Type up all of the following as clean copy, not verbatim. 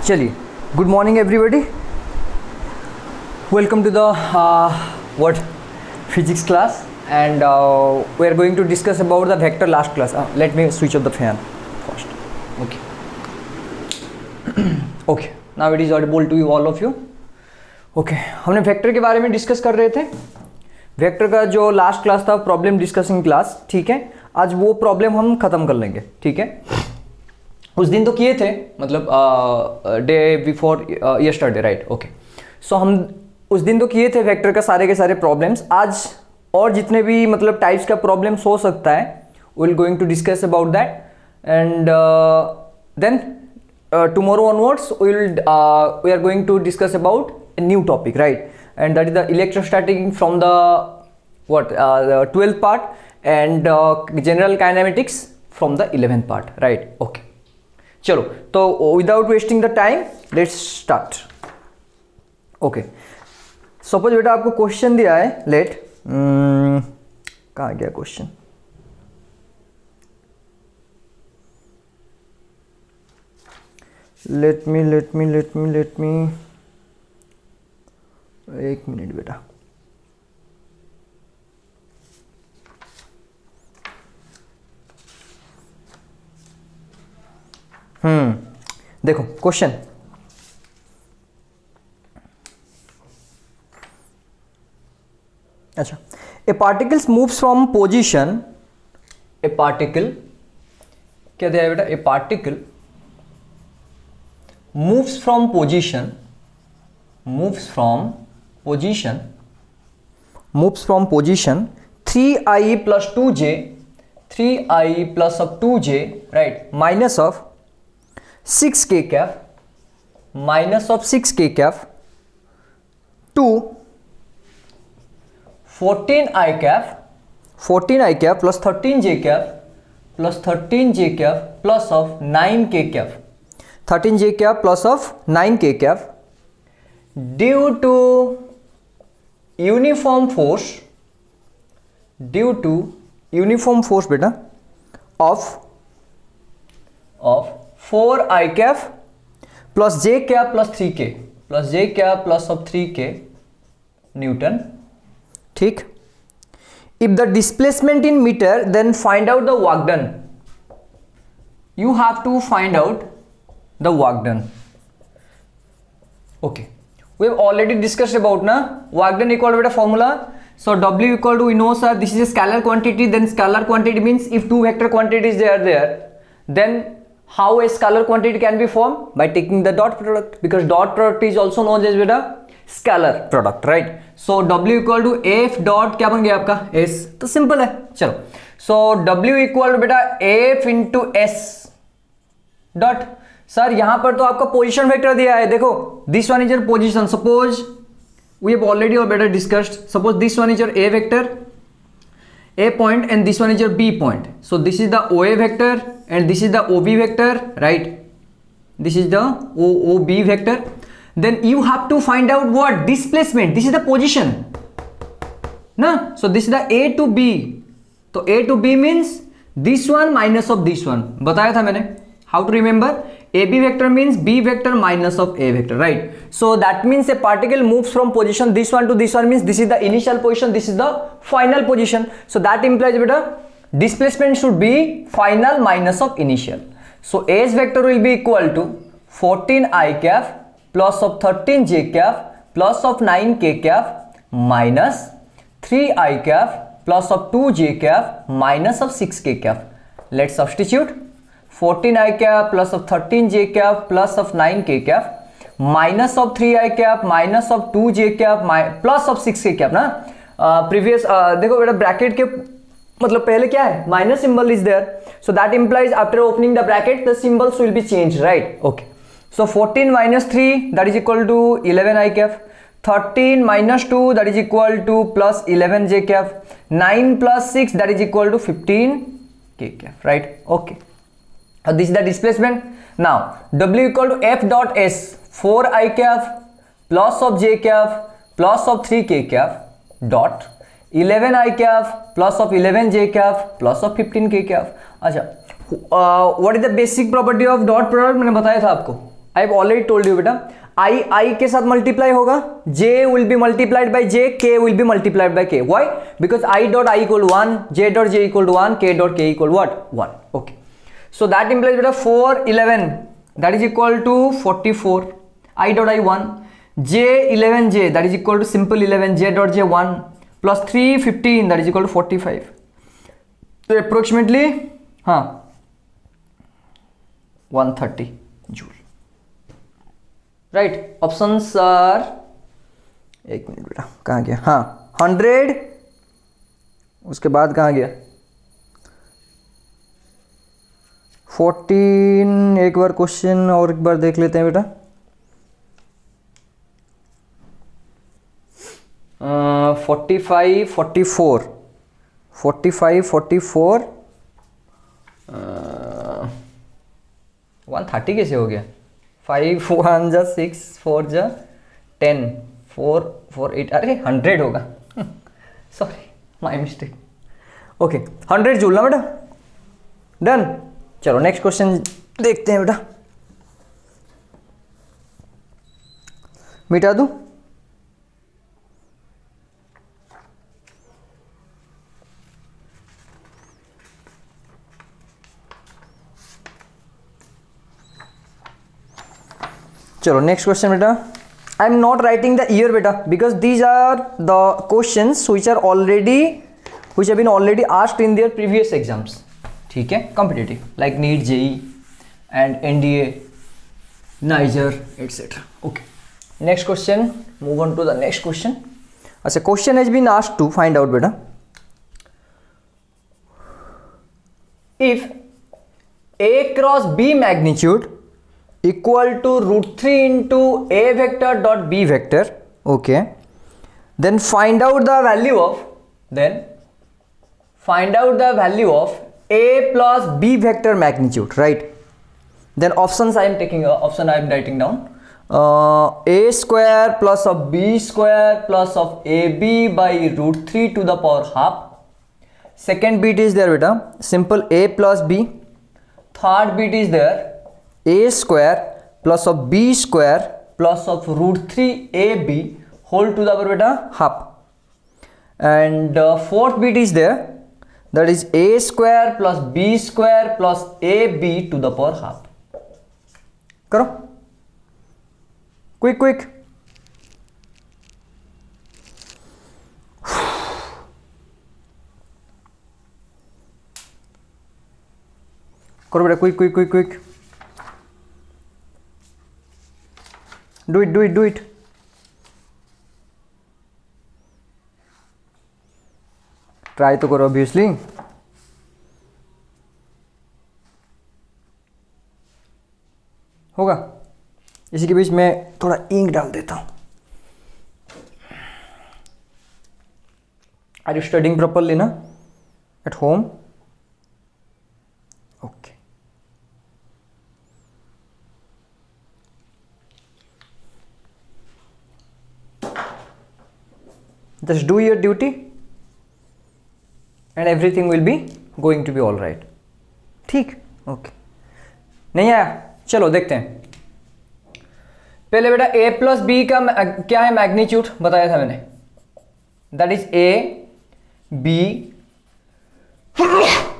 चलिए, good morning everybody, welcome to the what physics class, and we are going to discuss about the vector last class. Let me switch off the fan first. Okay, now it is audible to you all of you. Okay, हमने vector के बारे में discuss कर रहे थे। Vector का जो last class था प्रॉब्लम डिस्कसिंग क्लास, ठीक है, आज वो प्रॉब्लम हम खत्म कर लेंगे। ठीक है, उस दिन तो किए थे, मतलब day before yesterday, right. Okay, so हम उस दिन तो किए थे वेक्टर का सारे के सारे प्रॉब्लम्स। आज और जितने भी मतलब टाइप्स का प्रॉब्लम्स हो सकता है, we will going to discuss about that, and then tomorrow onwards we are going to discuss about a new topic, right? And that is the electrostatic from the the 12th part, and general kinematics from the 11th part, right? Okay, चलो, तो without wasting the time let's start. Okay, suppose बेटा आपको question दिया है, let कहाँ गया question? let me एक minute बेटा। देखो क्वेश्चन, अच्छा, a particles moves from position, a particle क्या दिया है बेटा? A particle moves from position 3i plus 2j, 3i plus of 2j, right, minus of 6k cap, minus of 6k cap to 14i cap plus 13j cap plus 13j cap plus of 9k cap, 13j cap plus of 9k cap due to uniform force बेटा of 4i cap plus j cap plus 3k plus of 3k Newton, ठीक। if the displacement in meter, then find out the work done. You have to find out the work done. Okay, we have already discussed about na work done equal to formula. So W equal to, we know sir, this is a scalar quantity. Then scalar quantity means if two vector quantities they are there, then how a scalar quantity can be formed? By taking the dot product, because dot product is also known as beta scalar product, right? So W equal to F dot क्या बन गया आपका? S। तो simple है, चलो। So W equal to बेटा F into S dot, sir यहां पर तो आपका पोजीशन वेक्टर दिया है, देखो this one is your position, suppose we have already और better discussed, suppose this one is your A vector, A point, and this one is your B point. So this is the O A vector and this is the O B vector, right? This is the O B vector. Then you have to find out what displacement. This is the position, ना? So this is the A to B. तो A to B means this one minus of this one. बताया था मैंने. How to remember? AB vector means B vector minus of A vector, right? So that means a particle moves from position this one to this one, means this is the initial position, this is the final position. So that implies beta displacement should be final minus of initial. So A's vector will be equal to 14i cap plus of 13j cap plus of 9k cap minus 3i cap plus of 2j cap minus of 6k cap. Let's substitute 14i cap plus of 13j cap plus of 9k cap minus of 3i cap minus of 2j cap plus of 6k cap ना. Previous देखो बेटा bracket के मतलब पहले क्या है, minus symbol is there, so that implies after opening the bracket the symbols will be change, right? Okay, so 14 minus 3 that is equal to 11i cap, 13 minus 2 that is equal to plus 11j cap, 9 plus 6 that is equal to 15k cap, right? Okay, this is the displacement. Now W equal to F dot S, 4i cap plus of j cap plus of 3k cap dot 11i cap plus of 11j cap plus of 15k cap. अच्छा, what is the basic property of dot product? मैंने बताया था आपको, I have already told you बेटा, i के साथ multiply होगा, j will be multiplied by j, k will be multiplied by k. Why? Because i dot i equal 1, j dot j equal 1, k dot k equal what 1. Okay, so that implies बेटा 4 11 that is equal to 44, i dot i 1, j 11 j that is equal to simple 11 j dot j 1 plus 3 15 that is equal to 45. तो approximately हाँ 130 joule. Right, options are, एक minute बेटा कहाँ गया, हाँ 100, उसके बाद कहाँ गया 14. एक बार क्वेश्चन और एक बार देख लेते हैं बेटा. 45 44 45 44 130 कैसे हो गया? 5 1 जा 6 4 जा 10 4 4 8, अरे 100 होगा. Sorry my mistake. Okay 100 joule ना बेटा. डन. चलो नेक्स्ट क्वेश्चन देखते हैं बेटा. मिटा दूं? चलो नेक्स्ट क्वेश्चन बेटा. I am not writing the year बेटा because these are the questions which are already which have been already asked in their previous exams. ठीक है, competitive like NEET, JEE and NDA, NISER et cetera. Okay, next question, move on to the next question. अच्छा, question has been asked to find out बेटा if a cross b magnitude equal to root 3 into a vector dot b vector. Okay, then find out the value of a plus b vector magnitude. Right, then options I am taking, option I am writing down, a square plus of b square plus of ab by root 3 to the power half. Second bit is there beta, simple a plus b. Third bit is there, a square plus of b square plus of root 3 ab whole to the power beta half. And fourth bit is there, that is a square plus b square plus ab to the power half. करो quick quick. करो बेटा quick quick quick quick. Do it. Try तो करो obviously. होगा. इसी के बीच में थोड़ा इंक डाल देता हूं. आर यू स्टडिंग प्रॉपरली ना at home? Okay. Just do your duty and everything will be going to be all right. ठीक. ओके, नहीं आया? चलो देखते हैं. पहले बेटा a प्लस बी का क्या है मैग्नीट्यूड बताया था मैंने, that is a b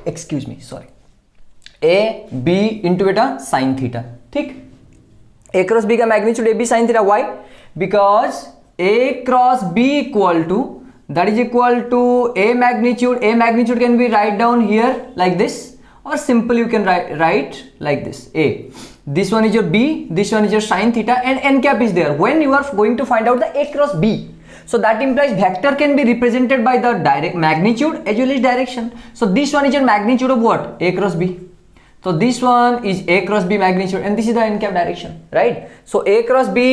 excuse me sorry a b into बेटा साइन थीटा. ठीक, a क्रॉस b का magnitude a b sine theta. Why? Because a cross b equal to, that is equal to a magnitude can be write down here like this, or simple you can write like this. A, this one is your b, this one is your sin theta, and n cap is there when you are going to find out the a cross b. So that implies vector can be represented by the direct magnitude as well as direction. So this one is your magnitude of what? A cross b. So this one is a cross b magnitude and this is the n cap direction, right? So a cross b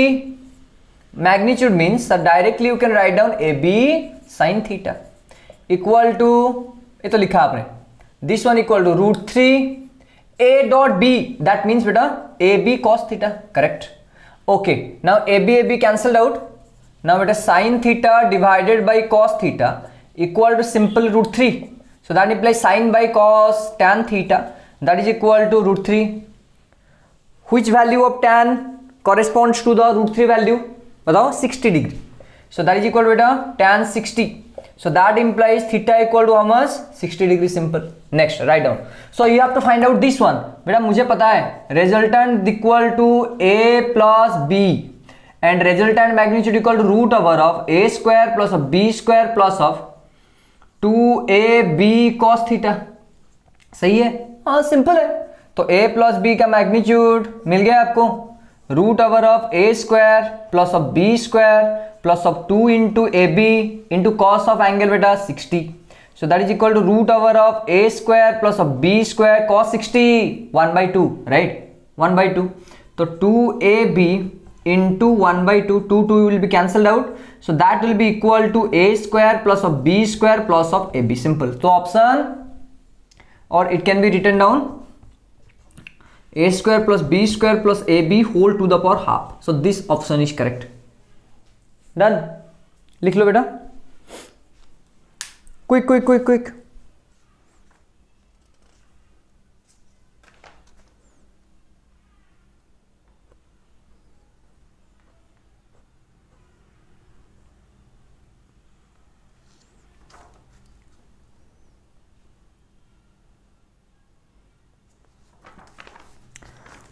magnitude means that directly you can write down ab sin theta equal to, ये तो लिखा आपने, this one equal to root 3 a dot b, that means beta ab cos theta. Correct. Okay, now ab cancelled out. Now beta sin theta divided by cos theta equal to simple root 3. So that implies sin by cos tan theta, that is equal to root 3. Which value of tan? corresponds to the √3 value? बताओ 60 degree. So that is equal to beta tan 60. So that implies theta equal to how much? 60 degree. Simple. Next, write down. So you have to find out this one. बेटा मुझे पता है resultant equal to a plus b and resultant magnitude equal to root over of a square plus of b square plus of 2ab cos theta. सही है? हाँ simple है. तो a plus b का मैग्नीट्यूड मिल गया आपको, root over of a square plus of b square plus of 2 into a b into cos of angle बेटा 60. So that is equal to root over of a square plus of b square cos 60 1/2, right, 1/2. तो 2ab into 1/2, 2 will be cancelled out. So that will be equal to a square plus of b square plus of ab. Simple. तो option, और it can be written down a square plus b square plus ab whole to the power half. So this option is correct. Done. लिख लो बेटा. Quick.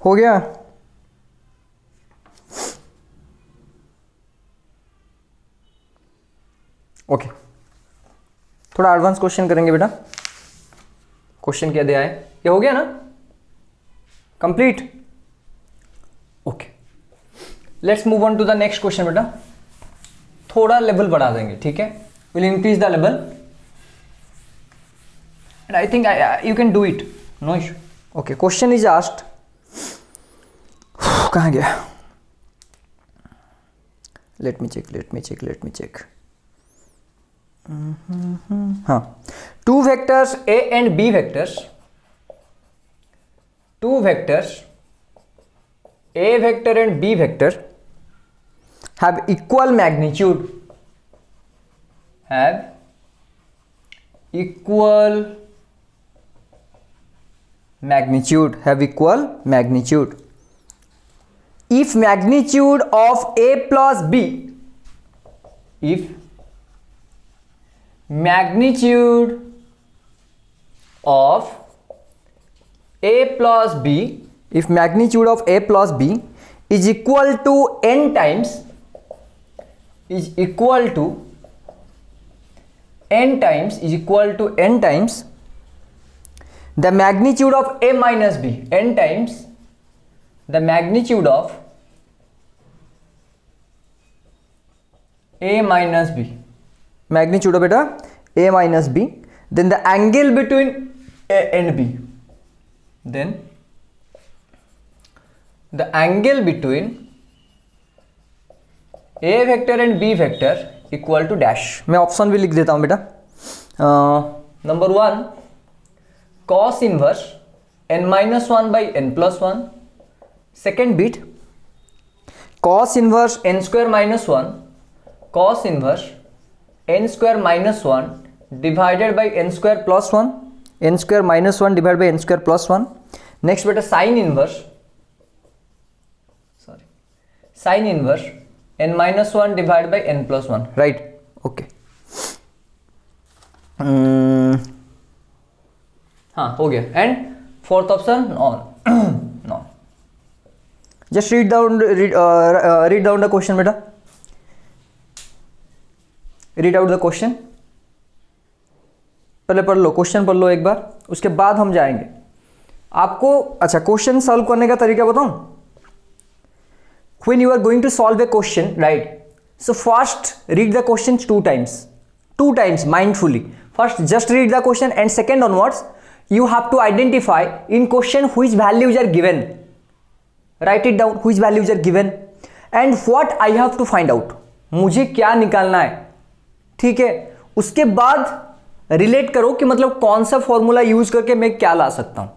हो गया? Okay, थोड़ा advance question करेंगे बेटा. Question क्या दिया है? ये हो गया ना complete? Okay, let's move on to the next question बेटा. थोड़ा लेवल बढ़ा देंगे, ठीक है? Will increase the level and I think you can do it, no issue. Okay, question is asked. कहाँ गया? Let me check. हाँ, two vectors a and b vectors, two vectors a vector and b vector have equal magnitude, have equal magnitude. If magnitude of a plus b, if magnitude of a plus b, if magnitude of a plus b is equal to n times, is equal to n times the magnitude of a minus b, n times the magnitude of a minus b, magnitude of beta a minus b, then the angle between a and b, then the angle between a vector and b vector equal to dash. मैं option भी लिख देता हूं बेटा. Number 1 cos inverse n minus 1 by n plus 1. Second bit cos inverse n square minus 1, cos inverse n square minus 1 divided by n square plus 1, n square minus 1 divided by n square plus 1. Next beta sin inverse n minus 1 divided by n plus 1, right? Okay. हाँ हो गया. And fourth option non. Just read down the question बेटा. Read out the question. पहले पढ़ लो, question पढ़ लो एक बार, उसके बाद हम जाएंगे. आपको अच्छा क्वेश्चन सॉल्व करने का तरीका बताऊं? When you are going to solve a question, right? So first read the questions two times mindfully. First just read the question and second onwards you have to identify in question which values are given. Write it down which values are given and what I have to find out. मुझे क्या निकालना है, ठीक है? उसके बाद relate करो कि मतलब कौन सा फॉर्मूला यूज करके मैं क्या ला सकता हूं.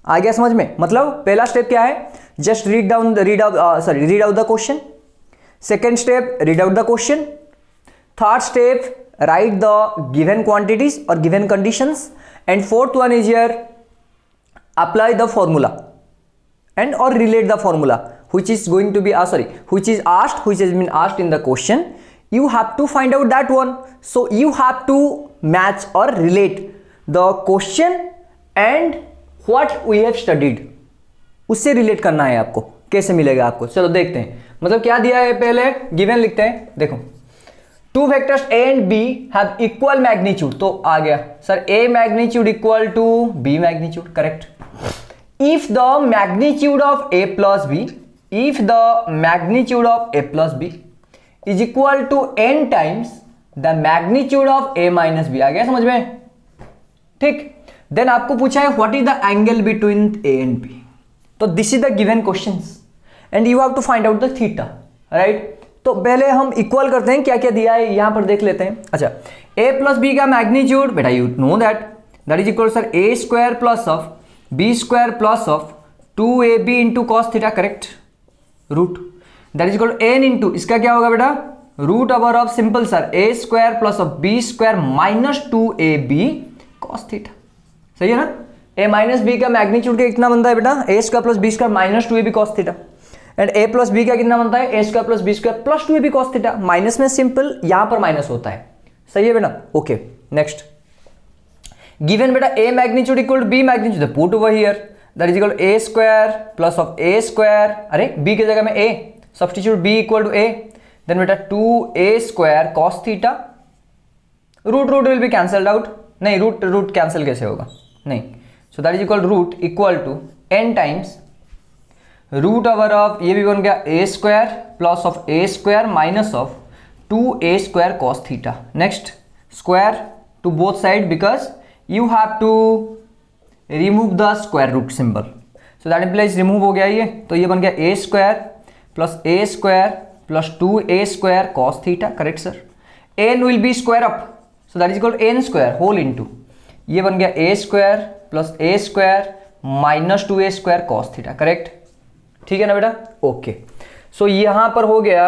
आ गया समझ में? मतलब पहला स्टेप क्या है? Just read out the question. Second step read out the question. Third step write the given quantities और given conditions and fourth one is here apply the formula and or relate the formula which is going to be which is asked, which has been asked in the question, you have to find out that one. So you have to match or relate the question and what we have studied. उससे relate करना है आपको. कैसे मिलेगा आपको, चलो देखते हैं. मतलब क्या दिया है, पहले गिवन लिखते हैं. देखो, two vectors A and B have equal magnitude. तो आ गया sir A magnitude equal to B magnitude. Correct. If the magnitude of A plus B, if the magnitude of A plus B is equal to n times the magnitude of a minus B. आ गया समझ में. ठीक. Then आपको पूछा है what is the angle between a and b. तो this is the given questions and you have to find out the theta. Right. तो पहले हम इक्वल करते हैं, क्या क्या दिया है यहां पर देख लेते हैं. अच्छा, a प्लस बी का मैग्नीट्यूड बेटा you know that is equal sir a square plus of b square plus of 2ab into cos theta. Correct. Root that is equal n into इसका क्या होगा बेटा, root over of simple sir a square plus of b square minus 2ab cos theta. सही है ना. a minus b का magnitude का कितना बनता है बेटा, a square plus b square minus 2ab cos theta. And a plus b का कितना बनता है, a square plus b square plus 2ab cos theta. Minus में सिंपल यहां पर माइनस होता है. सही है बेटा. ओके. नेक्स्ट गिवन बेटा a magnitude equal to b magnitude, put over here that is equal to a square plus of a square, अरे b की जगह में a, substitute b equal to a, then बेटा 2a square cos theta. Root will be cancelled out. नहीं, root cancel कैसे होगा, नहीं. So that is equal to n times root over of, ये भी बन गया a square plus of a square minus of 2a square cos theta. Next square to both side because you have to remove the square root symbol. So that implies remove हो गया ये, तो ये बन गया a square plus a square plus 2a square cos theta. Correct sir. n will be square up, so that is equal to n square whole into, ये बन गया a square plus a square minus 2a square cos theta. Correct. ठीक है ना बेटा. Okay. सो यहां पर हो गया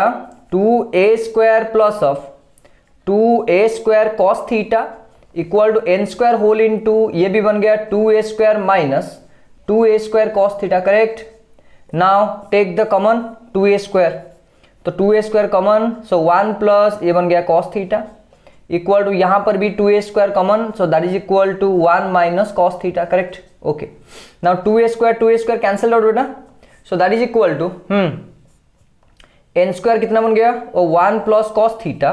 2a square plus of 2a square cos theta equal to n square whole into, ये भी बन गया 2a square minus 2a square cos theta. Correct. Now take the common 2a square, तो 2a स्क्वायर कॉमन, सो 1 plus ये बन गया cos theta equal to, यहां पर भी 2a square common, so that is equal to 1 minus cos theta. Correct. Okay. Now 2a square cancel out बेटा, so that is equal to n square कितना बन गया, और 1 plus cos theta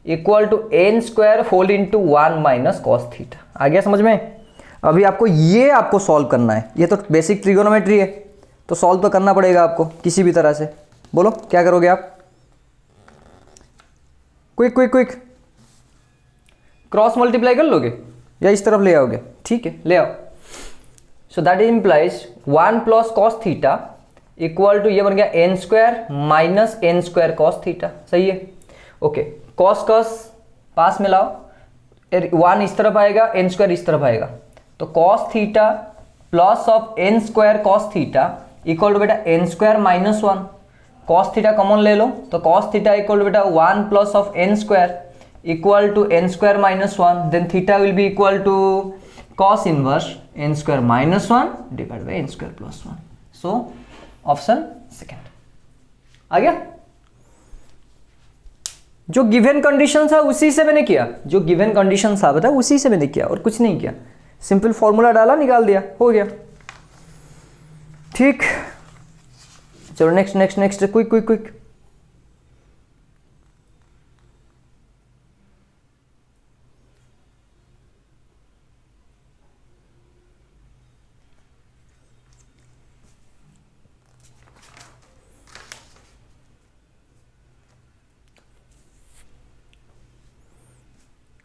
equal to n square whole into 1 minus cos theta. आ गया समझ में. अभी आपको सॉल्व करना है, ये तो बेसिक ट्रिगोनोमेट्री है, तो सॉल्व तो करना पड़ेगा आपको किसी भी तरह से. बोलो क्या करोगे आप. क्विक क्रॉस मल्टीप्लाई कर लोगे या इस तरफ ले आओगे. ठीक है, ले आओ. So that implies 1 plus cos theta equal to, ये बन गया n square minus n square cos theta. सही है. ओके. कॉस पास में लाओ, 1 इस तरफ आएगा, n स्क्वायर इस तरफ आएगा, तो cos theta plus of n square cos theta equal to बेटा n square minus 1. Cos theta common ले लो, तो कॉस थीटा इक्वल टू बेटा 1 plus of n square equal to n square minus 1, then theta will be equal to cos inverse n square minus 1 divide by n square plus 1. So option second आ गया. जो given condition था उसी से मैंने किया, जो गिवन कंडीशन था बता उसी से मैंने किया और कुछ नहीं किया. सिंपल फॉर्मूला डाला, निकाल दिया, हो गया. ठीक. चलो नेक्स्ट क्विक.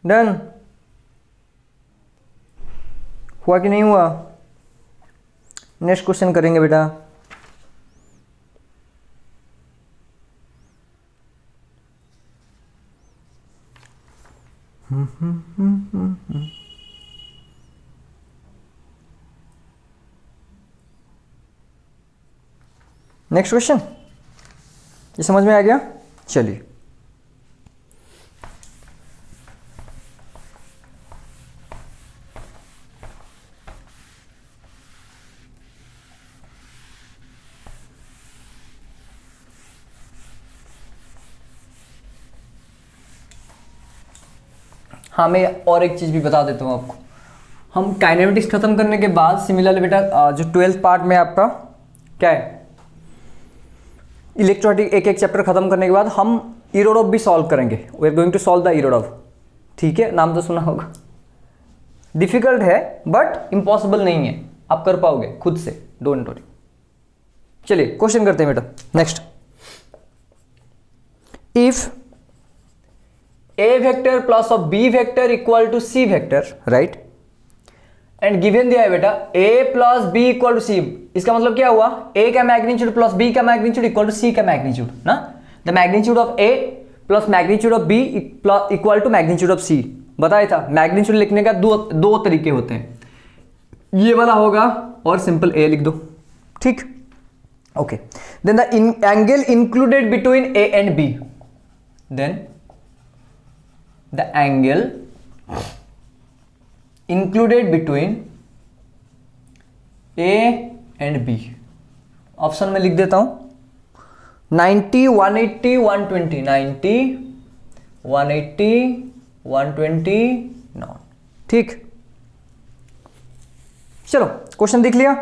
डन. हुआ कि नहीं हुआ. नेक्स्ट क्वेश्चन करेंगे बेटा. नेक्स्ट क्वेश्चन, ये समझ में आ गया. चलिए. हाँ, मैं और एक चीज़ भी बता देता हूँ आपको। हम काइनेमेटिक्स खत्म करने के बाद सिमिलरली बेटा जो 12th पार्ट में आपका क्या है, इलेक्ट्रोस्टैटिक एक एक चैप्टर खत्म करने के बाद हम इरोडॉफ भी सॉल्व करेंगे। We are going to solve the Irodov. ठीक है, नाम तो सुना होगा। डिफिकल्ट है बट इम्पॉसिबल नहीं है, आप कर पाओगे खुद से, डोंट वरी। चलिए क्वेश्चन करते हैं बेटा। Next, if a vector plus of b vector equal to c vector, right, and given दिया है बेटा a plus b equal to c. इसका मतलब क्या हुआ, a का मैग्नीट्यूड प्लस b का मैग्नीट्यूड इक्वल टू c का मैग्नीट्यूड ना। The magnitude of a plus magnitude of b equal to magnitude of c। बताया था मैग्नीट्यूड लिखने का दो तरीके होते हैं, ये वाला होगा और सिंपल a लिख दो। ठीक, okay. Then the angle included between a and b, then the angle included between A and B। Option में लिख देता हूं 90, 180, 120, 90, 180, 120 नॉट। ठीक, चलो क्वेश्चन देख लिया,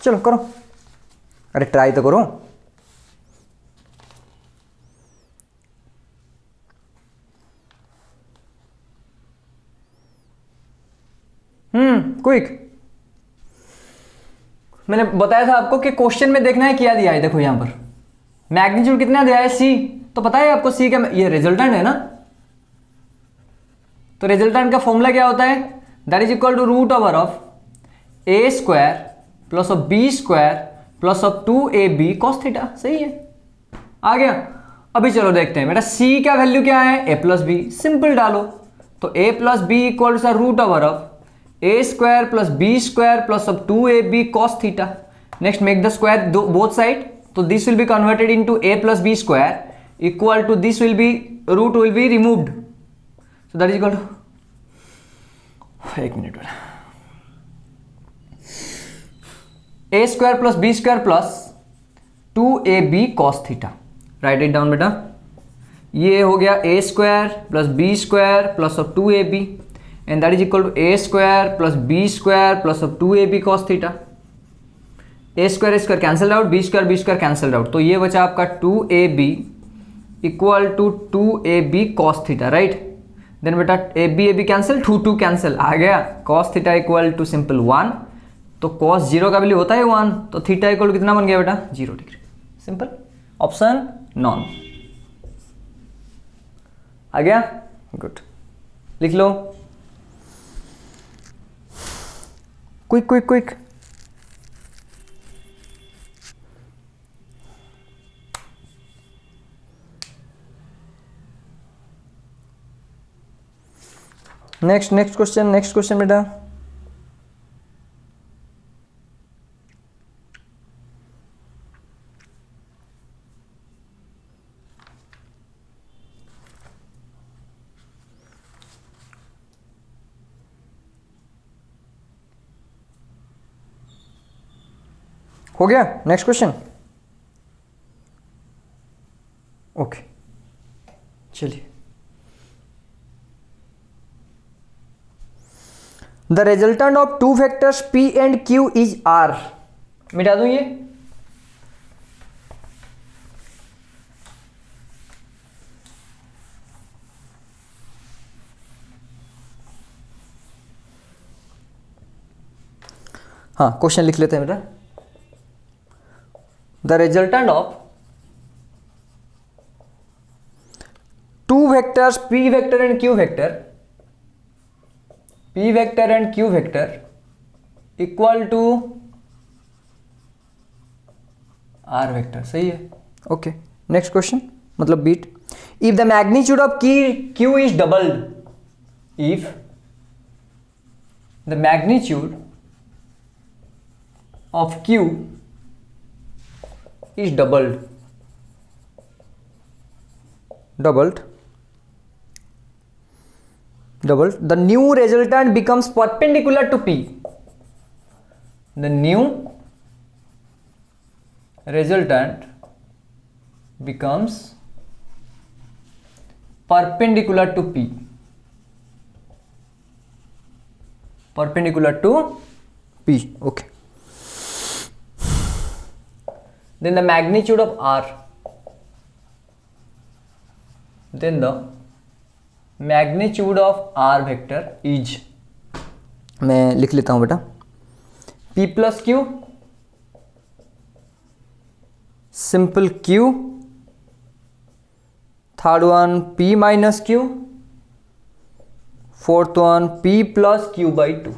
चलो करो, अरे ट्राई तो करो। क्विक। मैंने बताया था आपको कि क्वेश्चन में देखना है क्या दिया है। देखो यहां पर मैग्नीट्यूड कितना दिया है, c, तो पता है आपको c का, ये रिजल्टेंट है ना, तो रिजल्टेंट का फॉर्मूला क्या होता है, that is equal to root over of a square plus of b square plus of 2ab cos theta. सही है, आ गया। अभी चलो देखते हैं बेटा c का वैल्यू क्या है, a प्लस बी, सिंपल डालो, तो a plus b equal to root over of a square plus b square plus of 2ab cos theta. Next make the square both side, तो this will be converted into a plus b square equal to this will be, root will be removed, so that is equal to, एक minute बेटा, a square plus b square plus 2ab cos theta. Write it down बेटा, ये हो गया a square plus b square plus of 2ab and that is equal to a square plus b square plus of 2ab cos theta। a square square cancelled out, b square cancelled out, तो ये बचा आपका 2ab equal to 2ab cos theta, right. Then बेटा ab cancel, 2 cancel, आ गया cos theta equal to simple 1, तो cos 0 का value होता है 1, तो थीटा इक्वल कितना बन गया बेटा 0 डिग्री। सिंपल, ऑप्शन नॉन आ गया, गुड, लिख लो quick quick quick. Next question बेटा, हो गया। नेक्स्ट क्वेश्चन, ओके, चलिए। The resultant of two vectors p and q is r। मिटा दूं ये, हाँ क्वेश्चन लिख लेते हैं बेटा। The resultant of two vectors p vector and q vector equal to r vector। सही है, ओके। नेक्स्ट क्वेश्चन, मतलब बीट, if the magnitude of q is doubled, if the magnitude of q is doubled, the new resultant becomes perpendicular to p, the new resultant becomes perpendicular to P, perpendicular to P. Okay. Then the magnitude of R. Then the magnitude of R vector is, मैं लिख लेता हूं बेटा, P plus Q, simple Q, third one P minus Q, fourth one P plus Q by 2.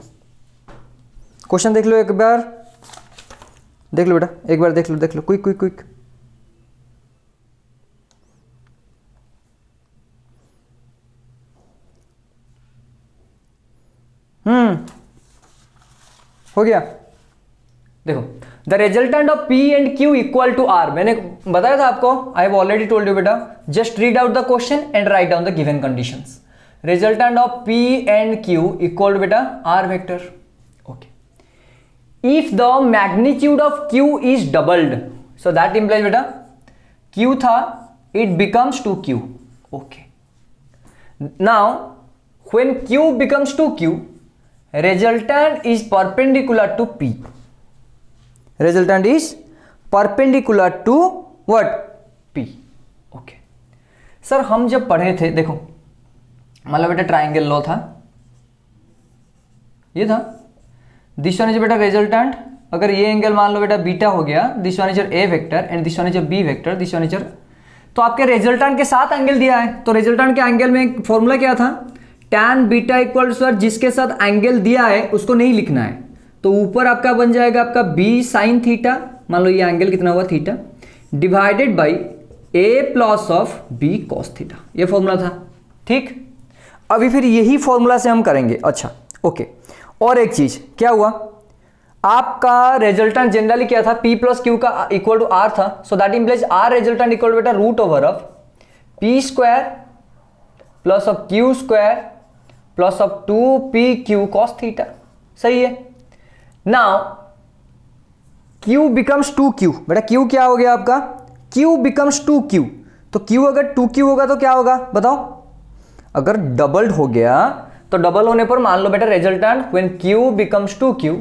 Question देख लो एक बार, देख लो बेटा एक बार, देख लो क्विक क्विक क्विक. हो गया. देखो, the resultant of P and Q equal to R. मैंने बताया था आपको, I have already told you बेटा, just read out the question and write down the given conditions. Resultant of P and Q equal to beta R vector. Okay. If the magnitude of Q is doubled, so that implies beta Q था, it becomes 2Q. Okay. Now when Q becomes 2Q, resultant is perpendicular to P. Resultant is perpendicular to what? P. Okay. Sir हम जब पढ़े थे, देखो मतलब बेटा triangle law था, ये था, दिस वन इज बेटा रिजल्टेंट. अगर ये एंगल मान लो बेटा बीटा हो गया, this one is a vector and this one is b vector, this one is, तो आपके रिजल्टेंट के साथ एंगल दिया है, तो रिजल्टेंट के एंगल में फॉर्मूला क्या था, tan beta equal to, sir जिसके साथ एंगल दिया है उसको नहीं लिखना है, तो ऊपर आपका बन जाएगा आपका b साइन थीटा, मान लो ये एंगल कितना हुआ theta, divided by a plus of b cos theta. ये फॉर्मूला था. ठीक, अभी फिर यही फॉर्मूला से हम करेंगे. अच्छा ओके. और एक चीज क्या हुआ, आपका रिजल्टेंट जनरली क्या था, P प्लस Q का इक्वल टू R था, so that implies R resultant equal to बेटा root over of P square plus of Q square plus of 2PQ cos theta. सही है. Now Q becomes 2Q. बेटा Q क्या हो गया आपका, Q बिकम्स 2Q. तो Q अगर 2Q होगा तो क्या होगा बताओ, अगर डबल्ड हो गया तो डबल होने पर मान लो बेटा resultant when Q becomes 2Q,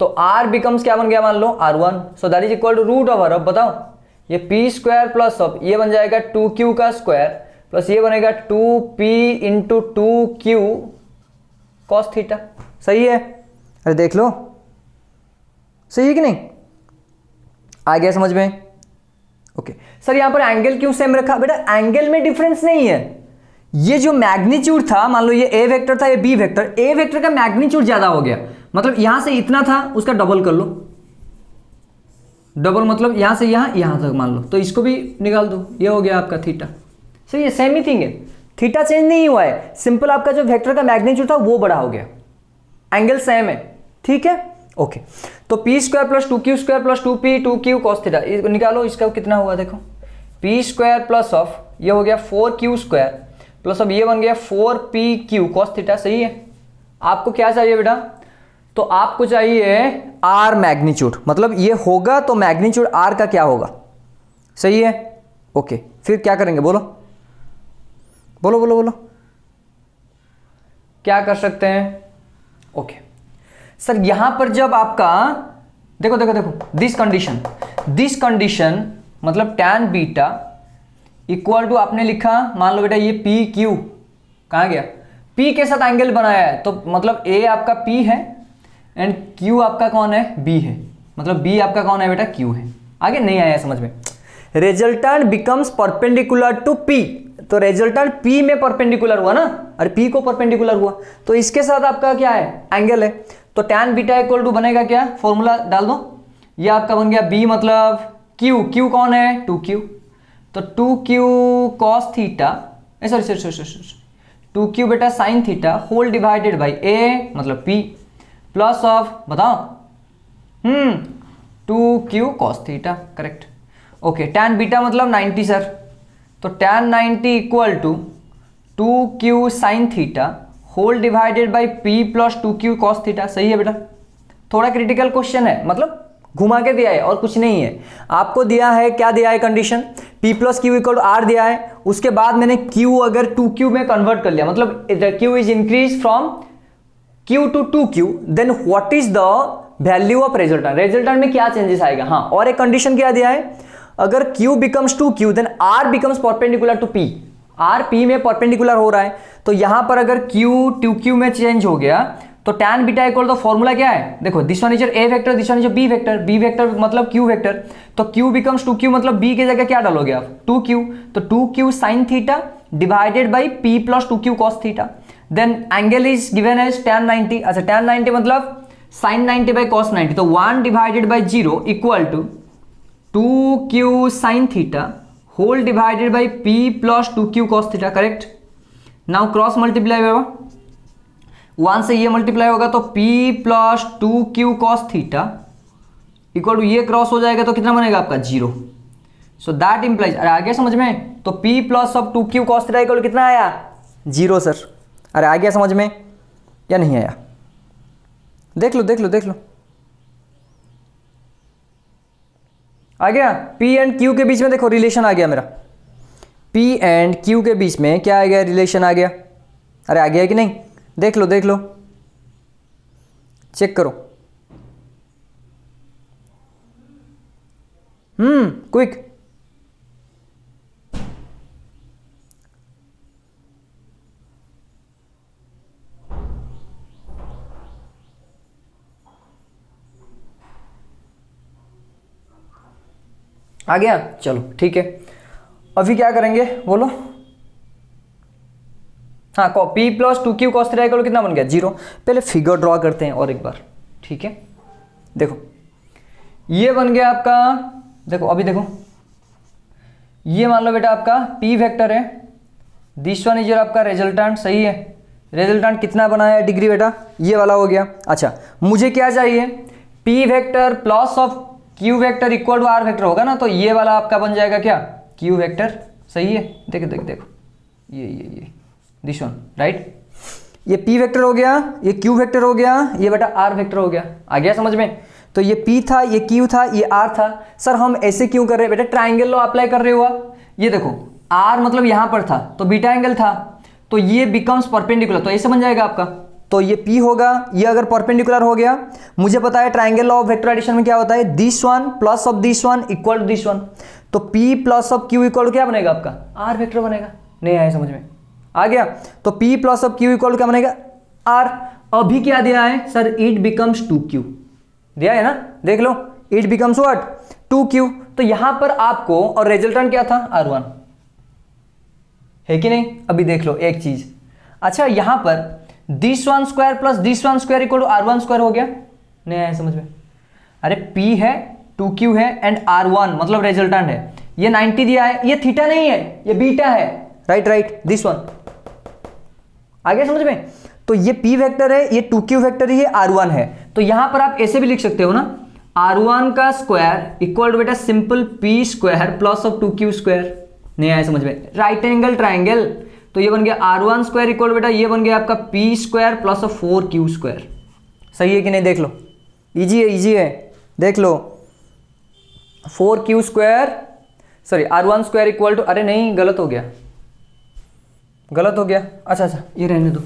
तो R बिकम्स क्या बन गया, मान लो R1, so that is equal to root over of, बताओ ये P स्क्वायर प्लस ऑफ ये बन जाएगा 2Q का स्क्वायर प्लस ये बनेगा 2P into 2Q cos theta. सही है. अरे देख लो, सही है कि नहीं, आ गया समझ में. ओके सर यहां पर एंगल क्यों सेम रखा, बेटा एंगल में डिफरेंस नहीं है. ये जो मैग्नीट्यूड था, मान लो ये ए वेक्टर था, ये बी वेक्टर, ए वेक्टर का मैग्नीट्यूड ज्यादा हो गया, मतलब यहां से इतना था उसका डबल कर लो, डबल मतलब यहां से यहां तक मान लो, तो इसको भी निकाल दो, ये हो गया आपका थीटा. सही है, सेम ही थिंग है, थीटा चेंज नहीं हुआ है, सिंपल आपका जो वेक्टर का मैग्नीट्यूड था वो बड़ा हो गया, एंगल सेम है. ठीक है. ओके, तो p square plus 2Q square plus 2P 2Q cos theta निकालो, इसका कितना हुआ देखो, P स्क्वायर प्लस ऑफ ये हो गया 4Q स्क्वायर प्लस अब ये बन गया 4PQ कॉस थीटा. सही है. आपको क्या चाहिए बेटा, तो आपको चाहिए R मैग्नीट्यूड, मतलब ये होगा तो मैग्नीट्यूड R का क्या होगा. सही है. ओके, फिर क्या करेंगे, बोलो बोलो बोलो बोलो, क्या कर सकते हैं. ओके सर यहां पर जब आपका देखो देखो देखो दिस कंडीशन मतलब tan बीटा इक्वल टू आपने लिखा, मान लो बेटा ये पी क्यू कहाँ गया, P के साथ एंगल बनाया है, तो मतलब A आपका P है एंड Q आपका कौन है, B है, मतलब B आपका कौन है बेटा, Q है. आगे नहीं आया समझ में. Resultant becomes perpendicular to P, तो रिजल्टेंट P में परपेंडिकुलर हुआ ना, अरे P को परपेंडिकुलर हुआ, तो इसके साथ आपका क्या है, एंगल है, तो tan बीटा इक्वल टू बनेगा क्या, फॉर्मूला डाल दो, ये आपका बन गया B मतलब Q कौन है, 2Q, तो 2Q cos theta, sorry 2Q बेटा sine theta whole divided by A मतलब P प्लस ऑफ बताओ 2Q cos theta. Correct. Okay, tan beta मतलब 90 सर, तो tan 90 equal to 2Q sine theta whole divided by P plus 2Q cos theta. सही है बेटा. थोड़ा critical question है, मतलब घुमा के दिया है और कुछ नहीं है. आपको दिया है, क्या दिया है condition, P plus Q equal to R दिया है, उसके बाद मैंने Q अगर 2Q में कन्वर्ट कर लिया, मतलब Q is increase from Q to 2Q, then what is the value of resultant, resultant में क्या चेंजेस आएगा। हाँ, और एक कंडीशन क्या दिया है, अगर Q becomes 2Q then R becomes perpendicular to P, R P में परपेंडिकुलर हो रहा है, तो यहां पर अगर Q 2Q में चेंज हो गया तो tan बीटा इक्वल तो फॉर्मूला क्या है, देखो this one is A vector, this one is B vector, B vector मतलब Q वेक्टर, तो Q बिकम्स 2Q मतलब B की जगह क्या डालोगे आप 2Q, तो 2Q sin theta divided by P plus 2Q cos theta, then angle is given as tan 90, अच्छा tan 90 मतलब sin 90 बाई cos 90, तो 1 divided by 0 equal to 2Q sin theta whole divided by P plus 2Q cos theta, correct. Now cross multiply होगा, 1 से ये multiply होगा तो P plus 2Q cos theta equal to ये cross हो जाएगा तो कितना बनेगा आपका 0, सो दैट इंप्लाइज, अरे आगे समझ में, तो P plus of 2Q cos theta equal to कितना आया 0 सर, अरे आ गया समझ में या नहीं आया, देख लो देख लो देख लो, आ गया। P एंड Q के बीच में देखो रिलेशन आ गया मेरा, P एंड Q के बीच में क्या आ गया, रिलेशन आ गया, अरे आ गया कि नहीं, देख लो देख लो, चेक करो, क्विक, आ गया, चलो ठीक है। अभी क्या करेंगे बोलो, हाँ P plus 2Q cos theta equal कितना बन गया 0, पहले फिगर ड्रॉ करते हैं और एक बार, ठीक है। देखो ये बन गया आपका, देखो अभी देखो, ये मान लो बेटा आपका P वेक्टर है, दिस वन इज योर आपका रिजल्टेंट, सही है, रिजल्टेंट कितना बनाया है डिग्री बेटा, ये वाला हो गया। अच्छा मुझे क्या चाहिए, P vector plus of Q vector equal to R vector होगा ना, तो ये वाला आपका बन जाएगा क्या Q वेक्टर, सही है, देखो देखो देखो, ये दिस वन राइट, ये P वेक्टर हो गया, ये Q वेक्टर हो गया, ये बेटा R वेक्टर हो गया, आ गया समझ में। तो ये P था, ये Q था, ये R था। सर हम ऐसे क्यों कर रहे हैं बेटा, ट्राइंगल लॉ अप्लाई कर रहे हो आप, ये देखो R मतलब यहां पर था तो बीटा एंगल था, तो ये बिकम्स परपेंडिकुलर, तो ऐसे बन जाएगा आपका, तो ये P होगा, ये अगर परपेंडिकुलर हो गया, मुझे पता है triangle law of vector addition में क्या होता है, this one plus of this one equal to this one, तो P plus of Q equal to क्या बनेगा आपका R वेक्टर बनेगा, नहीं आया समझ में, आ गया। तो P plus of Q equal to क्या बनेगा R, अभी क्या दिया है सर, इट बिकम्स 2Q दिया है ना, देख लो इट बिकम्स व्हाट 2Q, तो यहां पर आपको, और रिजल्टेंट क्या था R1 है कि नहीं, अभी देख लो एक चीज, अच्छा यहां पर this one square plus this one square equal to R1 square हो गया, नहीं आया समझ में, अरे P है 2Q है एंड R1 मतलब रिजल्टेंट है, ये 90 दिया है, ये थीटा नहीं है ये बीटा है, राइट राइट, दिस वन आ गया समझ में। तो ये P वेक्टर है, ये 2Q वेक्टर है, ये R1 है, तो यहां पर आप ऐसे भी लिख सकते हो ना, R1 का स्क्वायर इक्वल टू बेटा simple P square plus of 2Q square, नहीं आया समझ में, राइट एंगल ट्राइंगल, तो ये बन गया R1 स्क्वायर इक्वल टू बेटा ये बन गया आपका P square plus of 4Q square, सही है कि नहीं, देख लो इजी है, देख लो 4Q square, sorry R1 square equal to, अरे नहीं गलत हो गया, अच्छा ये रहने दो,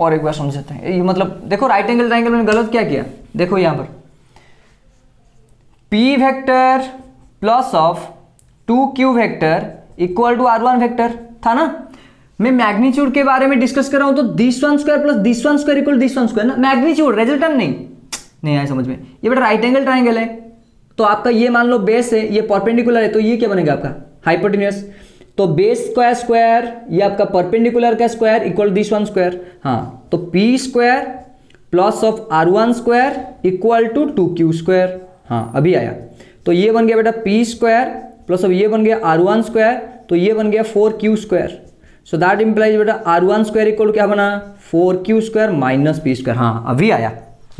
और एक बार समझते हैं, ये मतलब देखो राइट एंगल ट्राइंगल मैंने गलत क्या किया, देखो यहां पर P vector plus of 2Q vector equal to R1 vector था ना, मैं मैग्नीट्यूड के बारे में डिस्कस कर रहा हूं, तो this one square plus this one square equal this one square ना, मैग्नीट्यूड रिजल्टेंट नहीं आया समझ में, ये बेटा राइट एंगल ट्राइंगल है, तो आपका ये मान लो बेस है, ये परपेंडिकुलर है, तो ये क्या बनेगा आपका हाइपोटेन्यूस, तो बेस का स्क्वायर ये आपका परपेंडिकुलर का square equal this one square, हाँ तो P square plus of R1 square equal to 2Q square, हाँ अभी आया, तो ये बन गया बेटा P स्क्वायर प्लस अब ये बन गया R1 स्क्वायर, तो ये बन गया 4Q square, so that implies बेटा R1 स्क्वायर इक्वल टू क्या बना 4Q square minus P square, हाँ अभी आया,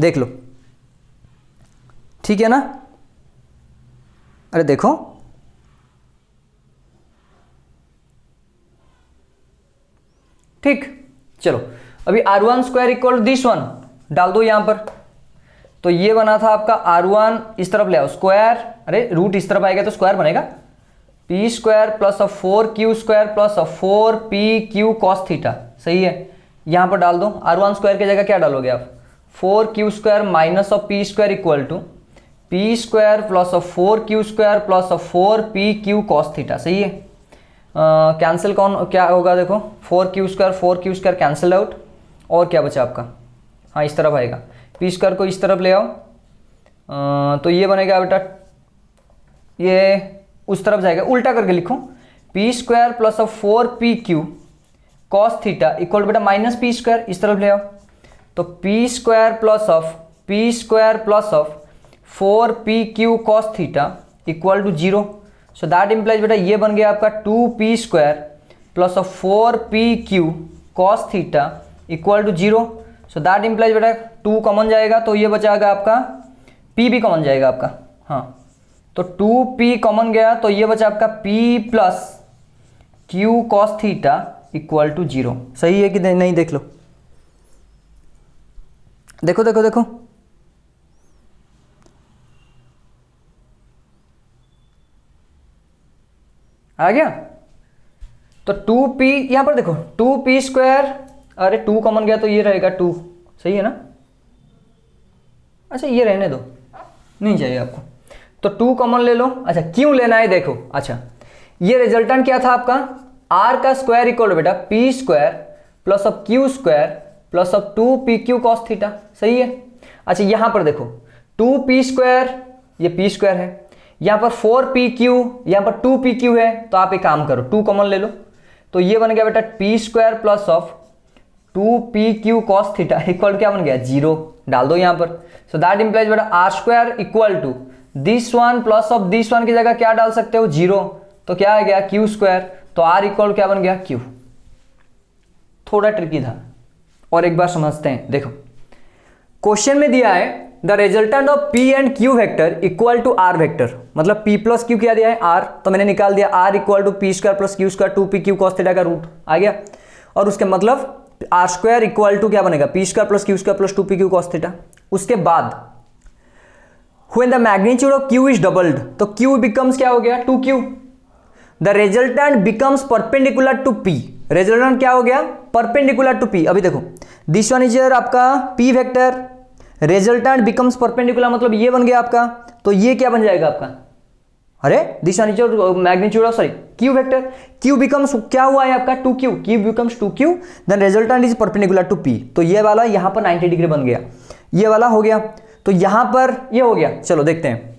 देख लो ठीक है ना, अरे देखो ठीक, चलो अभी R1 square equal to this one डाल दो यहां पर, तो ये बना था आपका R1 इस तरफ ले आओ स्क्वायर, अरे रूट इस तरफ आएगा तो स्क्वायर बनेगा, P square plus of 4q square plus of 4pq cos theta, सही है। यहाँ पर डाल दो r1 स्क्वायर की जगह क्या डालोगे आप, 4q square minus of p square equal to p square plus of 4q square plus of 4pq cos theta, सही है। कैंसिल कौन क्या होगा देखो, 4q स्क्वायर कैंसिल आउट, और क्या बचा आपका, हाँ इस तरफ आएगा, पी स्क्वायर को इस तरफ ले आओ, तो ये बनेगा बेटा, ये उस तरफ जाएगा, उल्टा करके लिखो, p square plus of 4pq cos theta equal बेटा माइनस पी स्क्वायर, इस तरफ ले आओ, तो p square plus of 4pq cos theta equal to 0। So that implies बेटा ये बन गया आपका 2p square plus of 4pq cos theta equal to 0। So that implies बेटा 2 कॉमन जाएगा, तो ये बचाएगा आपका p भी कॉमन जाएगा आपका, हाँ तो 2p कॉमन गया, तो ये बचा आपका p plus q cos theta equal to 0, सही है कि नहीं, देख लो, देखो देखो देखो, आ गया। तो 2p यहां पर देखो 2p स्क्वायर, अरे 2 कॉमन गया तो ये रहेगा 2, सही है ना, अच्छा ये रहने दो, नहीं चाहिए आपको, तो 2 कॉमन ले लो। अच्छा क्यों लेना है देखो, अच्छा ये रिजल्टेंट क्या था आपका, r का स्क्वायर इक्वल बेटा p square plus of q square plus of 2pq cos theta, सही है। अच्छा यहां पर देखो 2p स्क्वायर, ये p स्क्वायर है, यहां पर 4pq, यहां पर 2pq है, तो आप एक काम करो 2 कॉमन ले लो, तो ये बन गया बेटा p square plus of 2pq cos theta equal क्या बन गया 0, डाल दो यहां पर। सो दैट इंप्लाइज बेटा r square equal to this one plus of this one की जगह क्या डाल सकते हो 0, तो क्या आ गया q स्क्वायर, तो r इक्वल क्या बन गया q। थोड़ा ट्रिकी था, और एक बार समझते हैं, देखो क्वेश्चन में दिया है the resultant of p and q vector equal to r vector, मतलब p प्लस q क्या दिया है r, तो मैंने निकाल दिया r equal to p square plus q square 2pq cos theta का रूट आ गया, और उसके मतलब r स्क्वायर इक्वल टू क्या बनेगा p square plus q square plus 2pq cos theta. उसके बाद when the magnitude of q is doubled, तो q becomes क्या हो गया 2q, the resultant becomes perpendicular to p, resultant क्या हो गया perpendicular to p। अभी देखो this one is your आपका p vector, resultant becomes perpendicular मतलब ये बन गया आपका, तो ये क्या बन जाएगा आपका, अरे this one is your magnitude of sorry q vector, q becomes क्या हुआ है आपका 2q, q becomes 2q, then resultant is perpendicular to p, तो ये वाला यहां पर 90 डिग्री बन गया, ये वाला हो गया, तो यहां पर ये हो गया। चलो देखते हैं,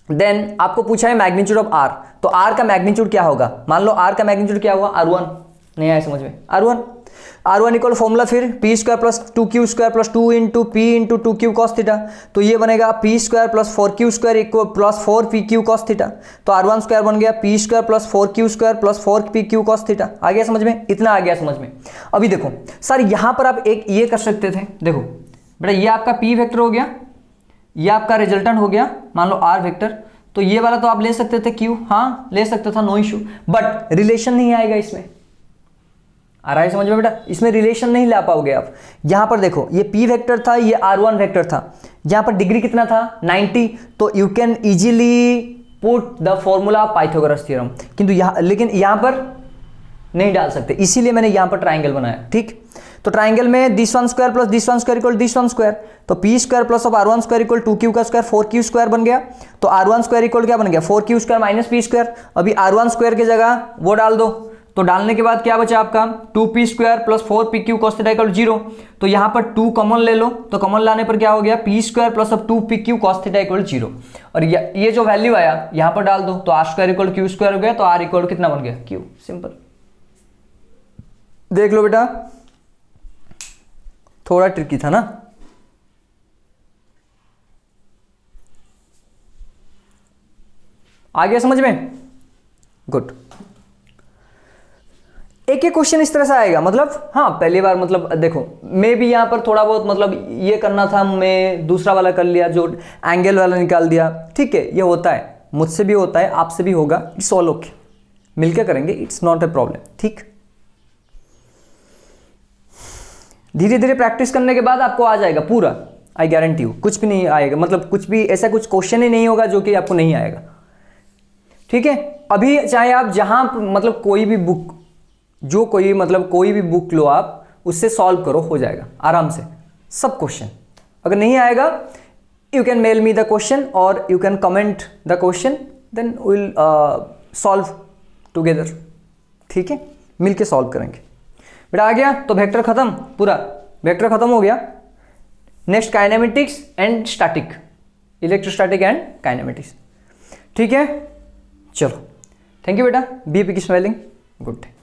देन आपको पूछा है मैग्नीट्यूड ऑफ r, तो r का मैग्नीट्यूड क्या होगा, मान लो r का मैग्नीट्यूड क्या हुआ r1, नहीं आया समझ में, r1 इक्वल फॉर्मूला फिर p square plus 2q square plus 2 into p into 2q cos theta, तो ये बनेगा p square plus 4q square equal plus 4pq cos theta, तो r1 स्क्वायर बन गया p square plus 4q square plus 4pq cos theta. आ गया समझ में, इतना आ गया समझ में। अभी देखो सर यहां पर आप एक ये कर सकते थे, देखो बेटा ये आपका p वेक्टर हो गया, ये आपका रिजल्टेंट हो गया मान लो r वेक्टर, तो ये वाला तो आप ले सकते थे q, हाँ ले सकते था, नो इशू, बट रिलेशन नहीं आएगा इसमें, आ रहा है समझ में बेटा, इसमें रिलेशन नहीं ला पाओगे आप। यहां पर देखो ये p वेक्टर था, ये r1 वेक्टर था, यहां पर डिग्री कितना था 90, तो you can easily put the formula of Pythagoras theorem, किंतु यहां लेकिन यहां पर नहीं डाल सकते, इसीलिए मैंने यहां पर ट्राइंगल बनाया, ठीक। तो ट्राइंगल में this one square plus this one square equal this one square, तो p square plus of r1 square equal 2q का स्क्वायर 4q स्क्वायर बन गया, तो r1 स्क्वायर इक्वल क्या बन गया 4q square minus p square. अभी r1 स्क्वायर की जगह वो डाल दो, तो डालने के बाद क्या बचा आपका 2p square plus 4pq cos theta equal 0, तो यहां पर 2 कॉमन ले लो, तो कॉमन लाने पर क्या हो गया p square plus of 2pq cos theta equal 0, और ये जो वैल्यू आया यहां पर डाल दो, तो r square equal q square हो गया, तो r इक्वल कितना बन गया q, सिंपल। देख लो बेटा थोड़ा ट्रिकी था ना, आ गया समझ में, गुड। एक एक क्वेश्चन इस तरह से आएगा, मतलब हाँ पहली बार मतलब देखो मैं भी यहाँ पर थोड़ा बहुत मतलब ये करना था, मैं दूसरा वाला कर लिया, जो एंगल वाला निकाल दिया, ठीक है ये होता है, मुझसे भी होता है, आपसे भी होगा, इट्स ऑल ओके, मिलकर करेंगे, इट्स नॉट ए प्रॉब्लम, ठीक। धीरे धीरे प्रैक्टिस करने के बाद आपको आ जाएगा पूरा, आई गारंटी यू, कुछ भी नहीं आएगा, मतलब कुछ भी ऐसा कुछ क्वेश्चन ही नहीं होगा जो कि आपको नहीं आएगा, ठीक है। अभी चाहे आप जहाँ मतलब कोई भी बुक कोई भी बुक लो आप, उससे सॉल्व करो, हो जाएगा आराम से सब क्वेश्चन। अगर नहीं आएगा you can mail me the question और you can comment the question, then will solve together. ठीक है, मिल के सॉल्व करेंगे। बेटा आ गया तो वेक्टर खत्म, पूरा वेक्टर खत्म हो गया। Next kinematics and static, electrostatic and kinematics. ठीक है, चलो थैंक यू बेटा, बी की स्मेलिंग, गुड डे।